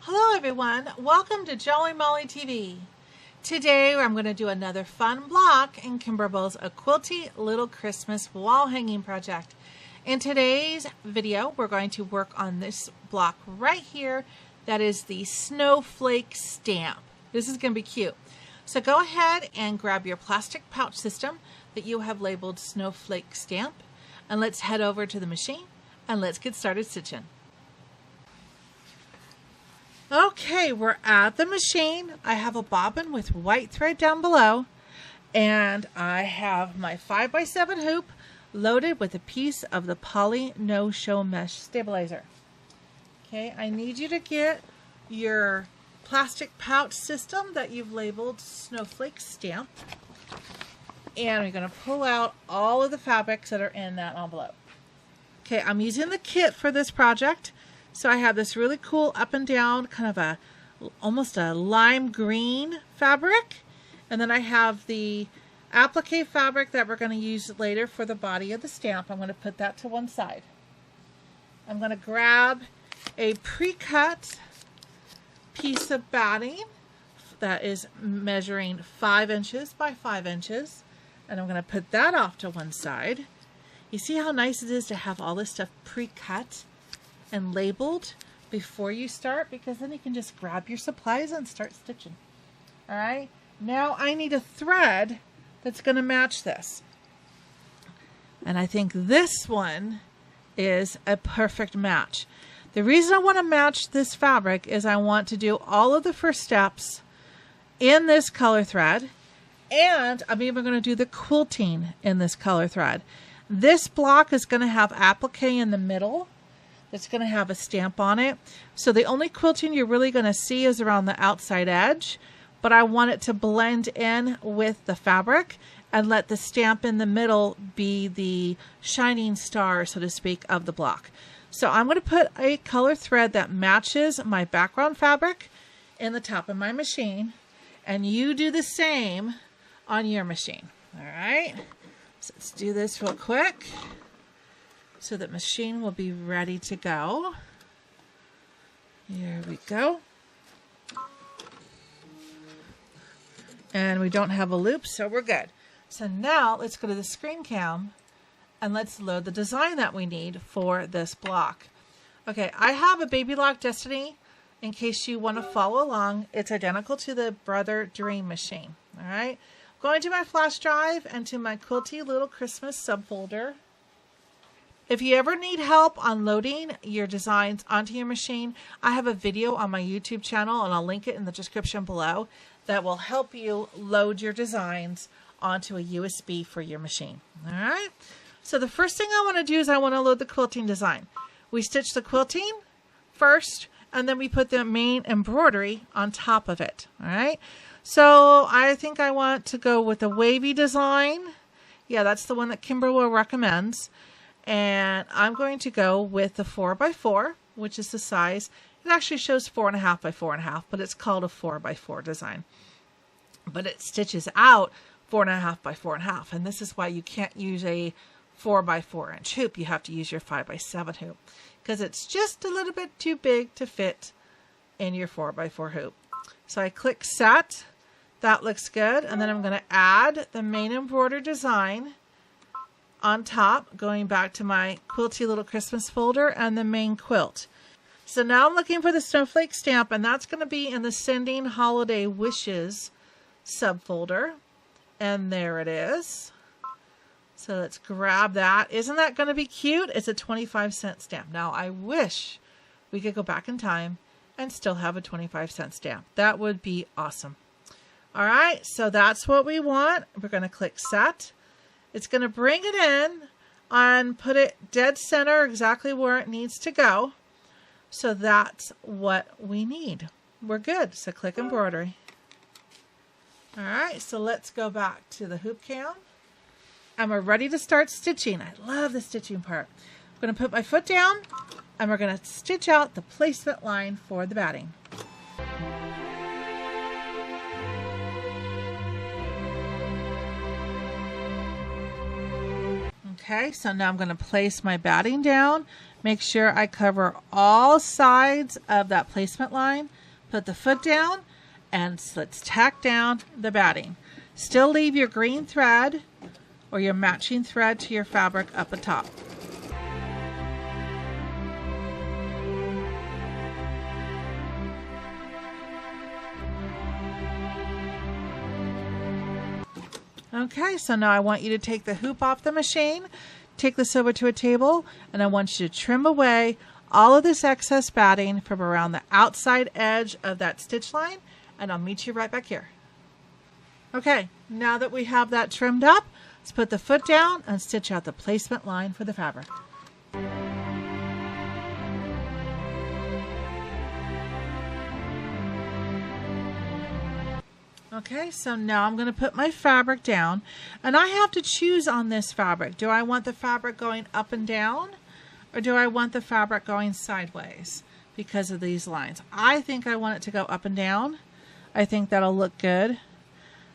Hello everyone, welcome to Jolly Molly TV. Today I'm going to do another fun block in Kimberbell's A Quilty Little Christmas wall hanging project. In today's video we're going to work on this block right here, that is the Snowflake Stamp. This is going to be cute. So go ahead and grab your plastic pouch system that you have labeled Snowflake Stamp, and let's head over to the machine and let's get started stitching. Okay, we're at the machine. I have a bobbin with white thread down below, and I have my 5x7 hoop loaded with a piece of the poly no-show mesh stabilizer. Okay, I need you to get your plastic pouch system that you've labeled Snowflake Stamp, and we're going to pull out all of the fabrics that are in that envelope. Okay, I'm using the kit for this project. So I have this really cool up and down, kind of almost a lime green fabric. And then I have the applique fabric that we're going to use later for the body of the stamp. I'm going to put that to one side. I'm going to grab a pre-cut piece of batting that is measuring 5 inches by 5 inches. And I'm going to put that off to one side. You see how nice it is to have all this stuff pre-cut and labeled before you start, because then you can just grab your supplies and start stitching. Alright, now I need a thread that's going to match this, and I think this one is a perfect match. The reason I want to match this fabric is I want to do all of the first steps in this color thread, and I'm even going to do the quilting in this color thread. This block is going to have applique in the middle. It's going to have a stamp on it. So the only quilting you're really going to see is around the outside edge, but I want it to blend in with the fabric and let the stamp in the middle be the shining star, so to speak, of the block. So I'm going to put a color thread that matches my background fabric in the top of my machine, and you do the same on your machine. All right, so let's do this real quick, so that machine will be ready to go. Here we go. And we don't have a loop, so we're good. So now let's go to the screen cam and let's load the design that we need for this block. Okay, I have a Baby Lock Destiny in case you want to follow along. It's identical to the Brother Dream machine. All right, going to my flash drive and to my Quilty Little Christmas subfolder. If you ever need help on loading your designs onto your machine, I have a video on my YouTube channel, and I'll link it in the description below, that will help you load your designs onto a USB for your machine. All right. So the first thing I want to do is I want to load the quilting design. We stitch the quilting first, and then we put the main embroidery on top of it. All right. So I think I want to go with a wavy design. Yeah, that's the one that Kimberbell recommends. And I'm going to go with the 4x4, which is the size. It actually shows 4.5 by 4.5, but it's called a 4x4 design. But it stitches out 4.5 by 4.5, and this is why you can't use a 4x4 inch hoop. You have to use your 5x7 hoop, because it's just a little bit too big to fit in your 4x4 hoop. So I click set. That looks good, and then I'm going to add the main embroidery design on top, going back to my Quilty Little Christmas folder and the main quilt. So now I'm looking for the Snowflake Stamp, and that's going to be in the Sending Holiday Wishes subfolder. And there it is. So let's grab that. Isn't that going to be cute? It's a 25-cent stamp. Now I wish we could go back in time and still have a 25-cent stamp. That would be awesome. All right, so that's what we want. We're going to click set. It's going to bring it in and put it dead center exactly where it needs to go. So that's what we need. We're good. So click embroidery. All right, so let's go back to the hoop cam. And we're ready to start stitching. I love the stitching part. I'm going to put my foot down, and we're going to stitch out the placement line for the batting. Okay, so now I'm going to place my batting down. Make sure I cover all sides of that placement line. put the foot down, and let's tack down the batting. Still leave your green thread or your matching thread to your fabric up atop. Okay, so now I want you to take the hoop off the machine, take this over to a table, and I want you to trim away all of this excess batting from around the outside edge of that stitch line, and I'll meet you right back here. Okay, now that we have that trimmed up, let's put the foot down and stitch out the placement line for the fabric. Okay, so now I'm going to put my fabric down, and I have to choose on this fabric. Do I want the fabric going up and down, or do I want the fabric going sideways because of these lines? I think I want it to go up and down. I think that'll look good.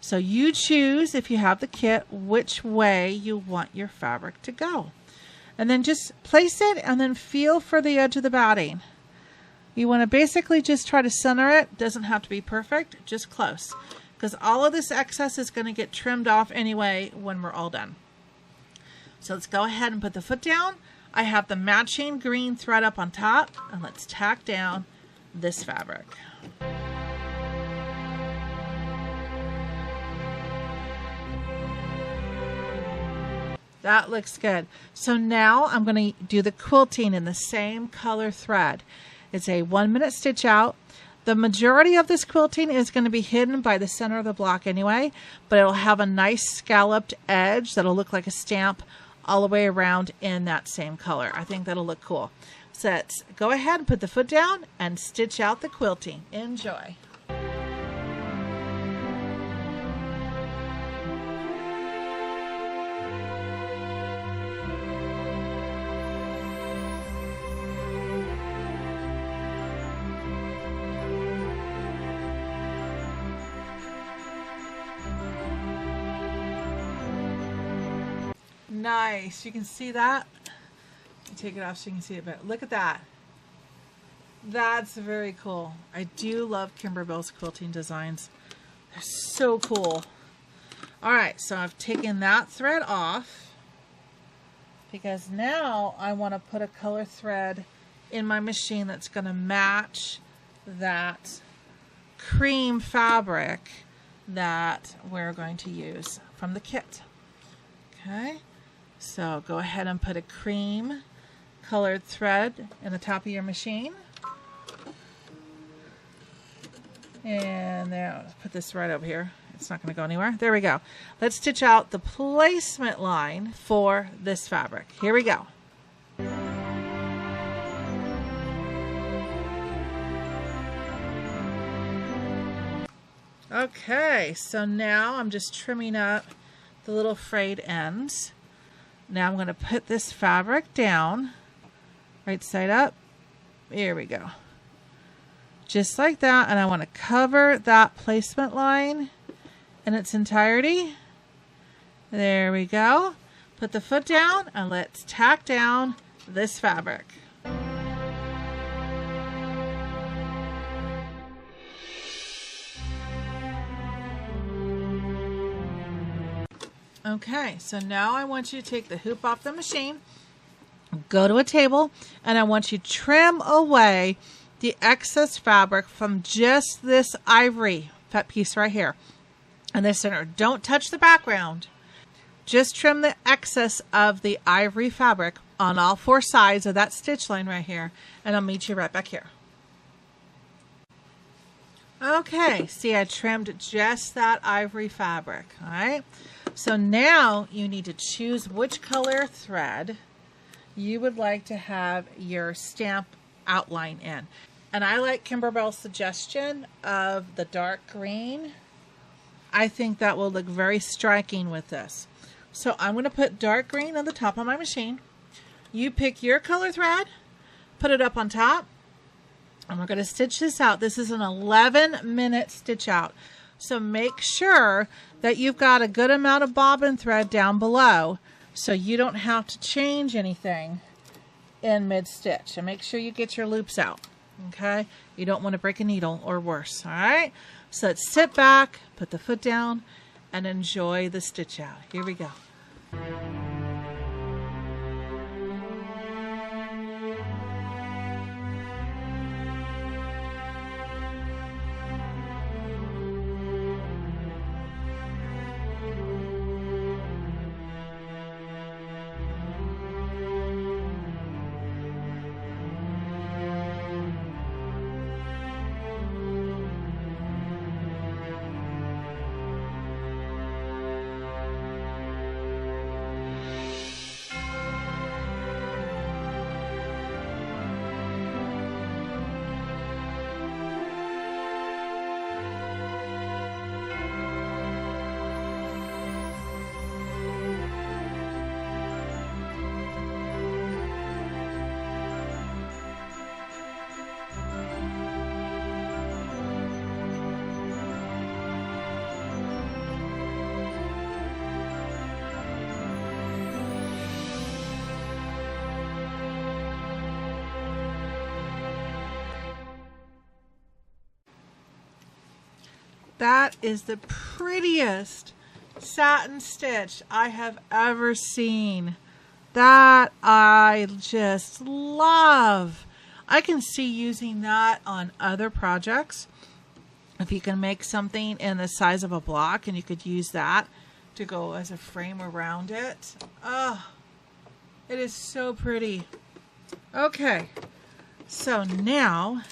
So you choose, if you have the kit, which way you want your fabric to go. And then just place it and then feel for the edge of the batting. You want to basically just try to center it. Doesn't have to be perfect, just close. Because all of this excess is going to get trimmed off anyway when we're all done. So let's go ahead and put the foot down. I have the matching green thread up on top, and let's tack down this fabric. That looks good. So now I'm going to do the quilting in the same color thread. It's a 1-minute stitch out. The majority of this quilting is going to be hidden by the center of the block anyway, but it'll have a nice scalloped edge that'll look like a stamp all the way around in that same color. I think that'll look cool. So let's go ahead and put the foot down and stitch out the quilting. Enjoy. Nice. You can see that. Take it off so you can see it better. Look at that. That's very cool. I do love Kimberbell's quilting designs. They're so cool. Alright, so I've taken that thread off because now I want to put a color thread in my machine that's going to match that cream fabric that we're going to use from the kit. Okay. So go ahead and put a cream colored thread in the top of your machine. And there, I'll put this right over here. It's not going to go anywhere. There we go. Let's stitch out the placement line for this fabric. Here we go. Okay, so now I'm just trimming up the little frayed ends. Now I'm going to put this fabric down, right side up. Here we go. Just like that, and I want to cover that placement line in its entirety. There we go. Put the foot down, and let's tack down this fabric. Okay, so now I want you to take the hoop off the machine, go to a table, and I want you to trim away the excess fabric from just this ivory piece right here in the center. Don't touch the background. Just trim the excess of the ivory fabric on all 4 sides of that stitch line right here, and I'll meet you right back here. Okay, see, I trimmed just that ivory fabric, all right? So now you need to choose which color thread you would like to have your stamp outline in. And I like Kimberbell's suggestion of the dark green. I think that will look very striking with this. So I'm going to put dark green on the top of my machine. You pick your color thread, put it up on top, and we're going to stitch this out. This is an 11-minute stitch out. So make sure that you've got a good amount of bobbin thread down below so you don't have to change anything in mid-stitch. And make sure you get your loops out. Okay, you don't want to break a needle or worse. All right, so let's sit back, put the foot down, and enjoy the stitch out. Here we go. That is the prettiest satin stitch I have ever seen. That I just love. I can see using that on other projects. If you can make something in the size of a block and you could use that to go as a frame around it. Oh, it is so pretty. Okay, so now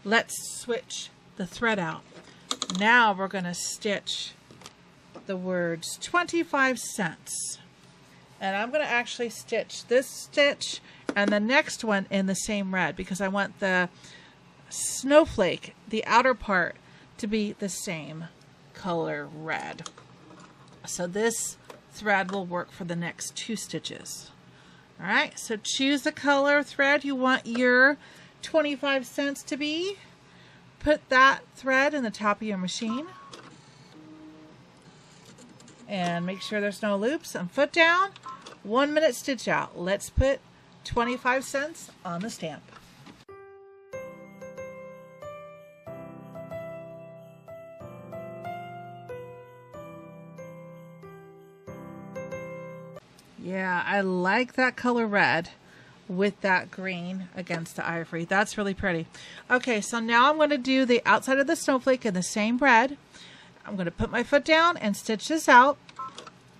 let's switch the thread out. Now we're going to stitch the words 25 cents. And I'm going to actually stitch this stitch and the next one in the same red because I want the snowflake, the outer part, to be the same color red. So this thread will work for the next 2 stitches. All right, so choose the color thread you want your 25 cents to be. Put that thread in the top of your machine and make sure there's no loops, and foot down, 1 minute stitch out. Let's put 25 cents on the stamp. Yeah, I like that color red with that green against the ivory. That's really pretty. Okay, so now I'm going to do the outside of the snowflake in the same red. I'm going to put my foot down and stitch this out.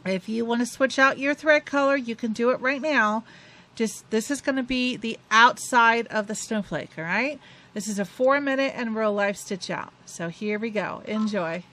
If you want to switch out your thread color, you can do it right now. Just this is going to be the outside of the snowflake, all right? This is a 4-minute in real life stitch out. So here we go. Enjoy.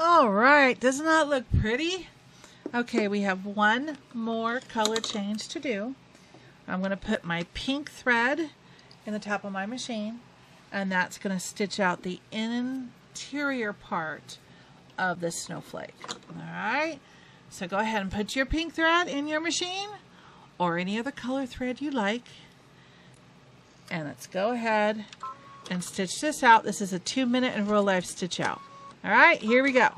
All right, doesn't that look pretty? Okay, we have one more color change to do. I'm going to put my pink thread in the top of my machine, and that's going to stitch out the interior part of the snowflake. All right, so go ahead and put your pink thread in your machine or any other color thread you like. And let's go ahead and stitch this out. This is a 2-minute in real life stitch out. All right, here we go.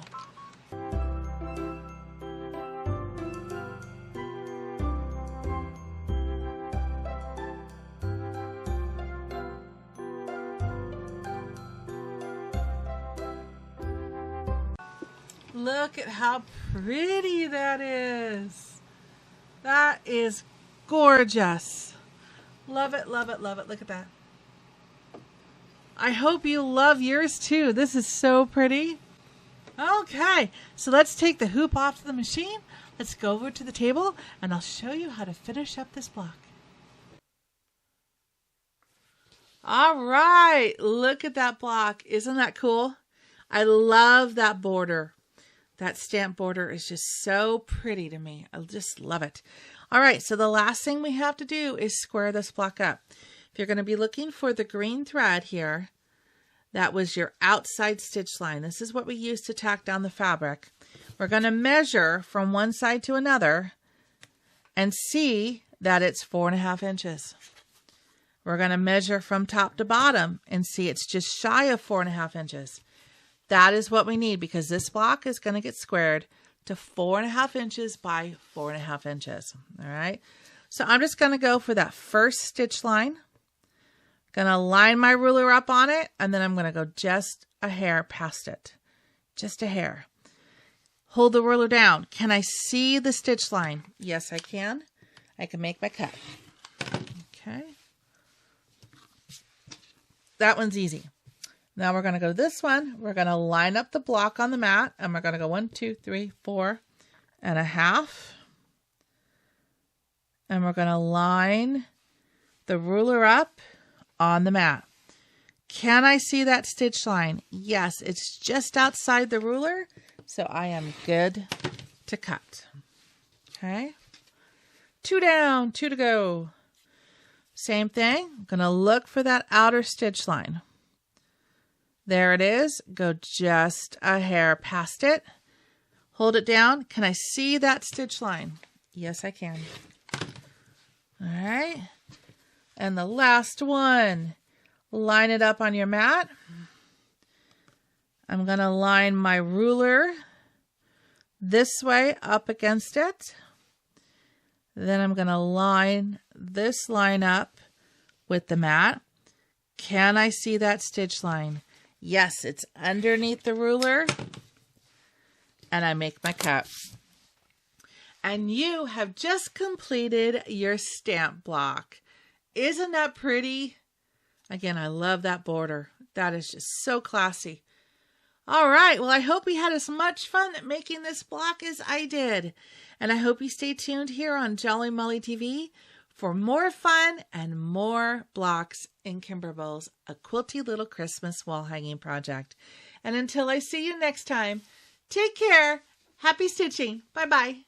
Look at how pretty that is. That is gorgeous. Love it, love it, love it. Look at that. I hope you love yours too. This is so pretty. Okay, so let's take the hoop off the machine. Let's go over to the table and I'll show you how to finish up this block. All right, look at that block. Isn't that cool? I love that border. That stamp border is just so pretty to me. I just love it. All right, so the last thing we have to do is square this block up. If you're going to be looking for the green thread here, that was your outside stitch line. This is what we use to tack down the fabric. We're going to measure from one side to another and see that it's 4.5 inches. We're going to measure from top to bottom and see it's just shy of 4.5 inches. That is what we need because this block is going to get squared to 4.5 inches by 4.5 inches. All right. So I'm just going to go for that first stitch line. Going to line my ruler up on it, and then I'm going to go just a hair past it. Just a hair. Hold the ruler down. Can I see the stitch line? Yes, I can. I can make my cut. Okay. That one's easy. Now we're going to go to this one. We're going to line up the block on the mat, and we're going to go 1, 2, 3, 4.5. And we're going to line the ruler up on the mat. Can I see that stitch line? Yes, it's just outside the ruler, so I am good to cut. Okay. 2 down, 2 to go. Same thing. I'm going to look for that outer stitch line. There it is. Go just a hair past it. Hold it down. Can I see that stitch line? Yes, I can. All right. And the last one, line it up on your mat. I'm going to line my ruler this way up against it. Then I'm going to line this line up with the mat. Can I see that stitch line? Yes, it's underneath the ruler. And I make my cut. And you have just completed your stamp block. Isn't that pretty? Again, I love that border. That is just so classy. All right. Well, I hope you had as much fun making this block as I did. And I hope you stay tuned here on Jolly Molly TV for more fun and more blocks in Kimberbell's A Quilty Little Christmas wall hanging project. And until I see you next time, take care. Happy stitching. Bye-bye.